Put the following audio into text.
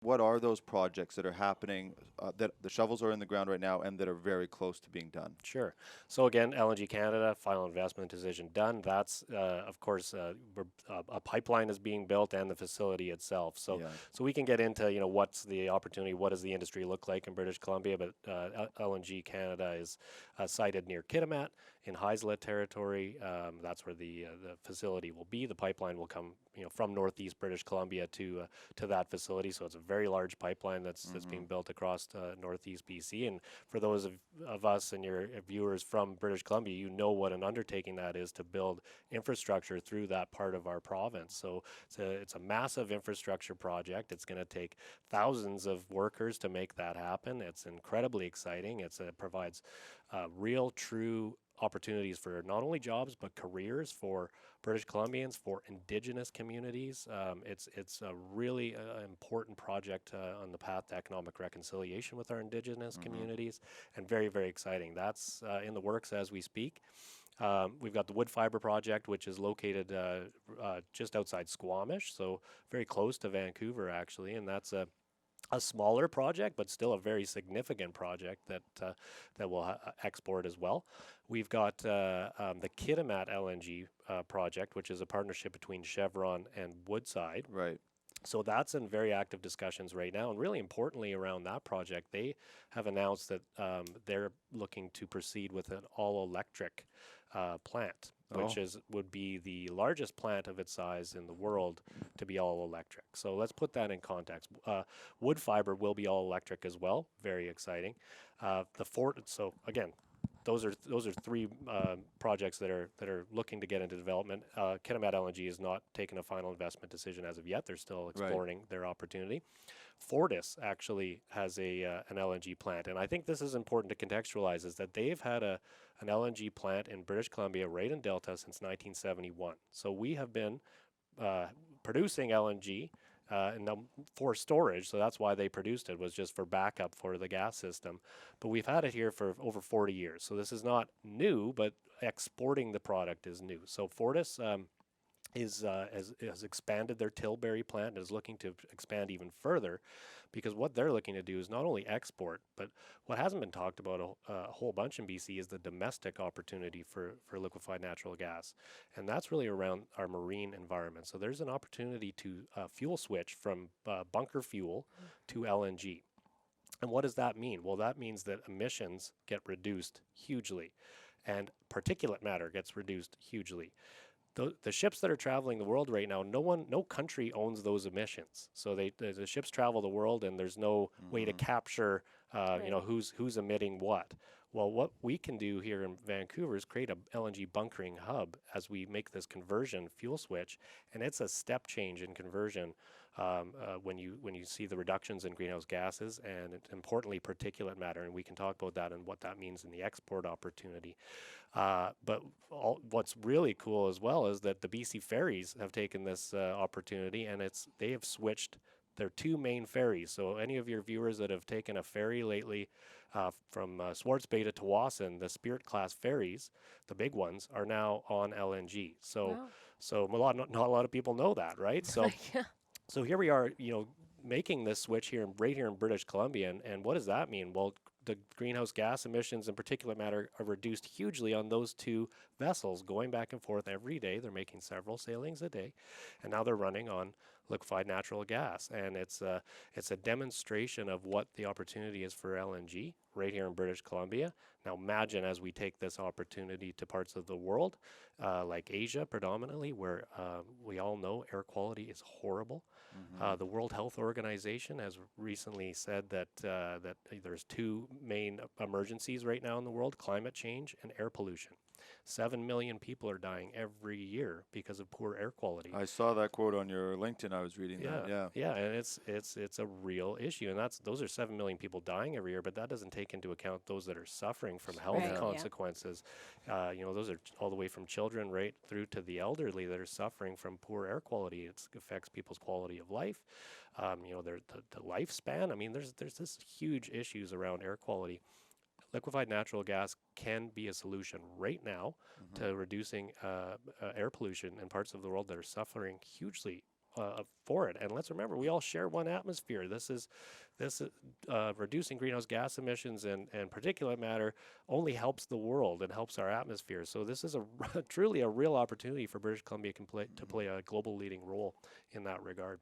what are those projects that are happening, that the shovels are in the ground right now and that are very close to being done? Sure. So again, LNG Canada, final investment decision done. That's, of course, a pipeline is being built and the facility itself. So, Yeah. so we can get into, what's the opportunity, what does the industry look like in British Columbia, but LNG Canada is sited near Kitimat in Haisla territory. That's where the facility will be. The pipeline will come, from northeast British Columbia to that facility. So it's a very large pipeline that's Mm-hmm. being built across northeast BC. And for those of us and your viewers from British Columbia, you know what an undertaking that is to build infrastructure through that part of our province. So it's a massive infrastructure project. It's going to take thousands of workers to make that happen. It's incredibly exciting. It provides real, true opportunities for not only jobs but careers for British Columbians, for Indigenous communities. It's a really important project on the path to economic reconciliation with our Indigenous Mm-hmm. communities, and very, very exciting. That's in the works as we speak. We've got the wood fiber project, which is located just outside Squamish, so very close to Vancouver, actually, and that's a smaller project, but still a very significant project that will export as well. We've got the Kitimat LNG project, which is a partnership between Chevron and Woodside. Right. So that's in very active discussions right now. And really importantly, around that project, they have announced that they're looking to proceed with an all electric plant, which Oh, would be the largest plant of its size in the world to be all electric. So let's put that in context. Wood fiber will be all electric as well. Very exciting. So again, those are three projects that are looking to get into development. Kitimat LNG has not taken a final investment decision as of yet. They're still right. exploring their opportunity. Fortis actually has an LNG plant, and I think this is important to contextualize: is that they've had an LNG plant in British Columbia, right in Delta, since 1971. So we have been uh, producing LNG and for storage. So that's why they produced it, was just for backup for the gas system. But we've had it here for over 40 years. So this is not new, but exporting the product is new. So Fortis has expanded their Tilbury plant and is looking to expand even further, because what they're looking to do is not only export, but what hasn't been talked about a whole bunch in BC is the domestic opportunity for liquefied natural gas. And that's really around our marine environment. So there's an opportunity to fuel switch from bunker fuel to LNG. And what does that mean? Well, that means that emissions get reduced hugely and particulate matter gets reduced hugely. The ships that are traveling the world right now, no country owns those emissions. So the ships travel the world, and there's no way to Mm-hmm. capture, Right. who's emitting what. Well, what we can do here in Vancouver is create a LNG bunkering hub as we make this conversion fuel switch, and it's a step change in conversion when you see the reductions in greenhouse gases and importantly particulate matter, and we can talk about that and what that means in the export opportunity. But what's really cool as well is that the BC ferries have taken this opportunity, and they have switched their two main ferries. So any of your viewers that have taken a ferry lately from Swartz Bay to Tawasin, the Spirit class ferries, the big ones, are now on LNG. So Wow. so not a lot of people know that, right? So Yeah. so here we are, making this switch here right here in British Columbia, and what does that mean? Well, the greenhouse gas emissions and particulate matter are reduced hugely on those two vessels going back and forth every day. They're making several sailings a day, and now they're running on liquefied natural gas, and it's a demonstration of what the opportunity is for LNG right here in British Columbia. Now imagine as we take this opportunity to parts of the world, like Asia predominantly, where we all know air quality is horrible. Mm-hmm. The World Health Organization has recently said that there's two main emergencies right now in the world: climate change and air pollution. 7 million people are dying every year because of poor air quality. I saw that quote on your LinkedIn. I was reading that. Yeah, Yeah. yeah, and it's a real issue, and those are 7 million people dying every year. But that doesn't take into account those that are suffering from health Right. Yeah. Yeah. consequences. Those are all the way from children right through to the elderly that are suffering from poor air quality. It affects people's quality of life. The lifespan. I mean, there's this huge issues around air quality. Liquefied natural gas can be a solution right now Mm-hmm. to reducing air pollution in parts of the world that are suffering hugely for it. And let's remember, we all share one atmosphere. This is reducing greenhouse gas emissions and particulate matter only helps the world and helps our atmosphere. So this is a truly a real opportunity for British Columbia to play a global leading role in that regard.